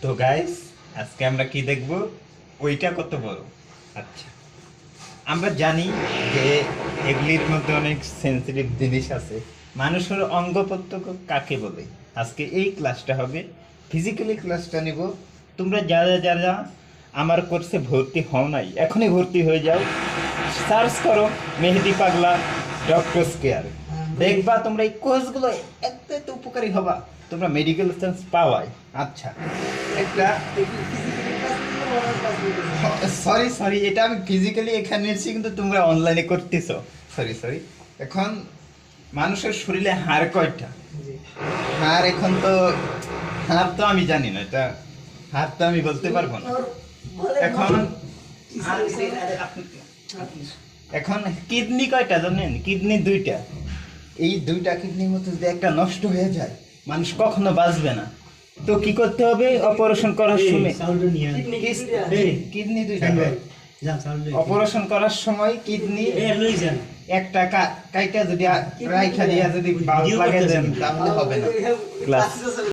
তো গাইস, আজকে আমরা কি দেখব? ওইটা কত বড়। আচ্ছা, আমরা জানি যে এগুলির মধ্যে অনেক সেন্সিটিভ জিনিস আছে। মানুষের অঙ্গ প্রত্যঙ্গ কাকে বলে? আজকে এই ক্লাসটা হবে, ফিজিক্যালি ক্লাসটা নিব। তোমরা যারা যারা আমার কোর্সে ভর্তি হও নাই, এখনই ভর্তি হয়ে যাও। সার্চ করো মেহেদি পাগলা ডক্টর কেয়ার, দেখবা তোমরা এই কোর্সগুলো এত এত উপকারী হবা, তোমরা মেডিকেল সায়েন্স পাওয়াই। আচ্ছা, একটা সরি সরি, এটা আমি ফিজিক্যালি এখানে এসেছি, কিন্তু তোমরা অনলাইনে করতেছো। Sorry sorry. এখন মানুষের শরীরে হাড় কয়টা? হাড় এখন তো হাড় তো আমি জানি না, এটা হাড় তো আমি বলতে পারবো না। এখন এখন কিডনি কয়টা জানেন? কিডনি দুইটা। এই দুইটা কিডনির মধ্যে যদি একটা নষ্ট হয়ে যায়, মানুষ কখনো বাঁচবে না। তো কি করতে হবে? অপারেশন করার সময় কিডনি দুইটা, অপারেশন করার সময় কিডনি একটা কাইটা যদি রাইখা দিয়া যদি বাল্ব লাগাই দেন, তাহলে হবে না। ক্লাস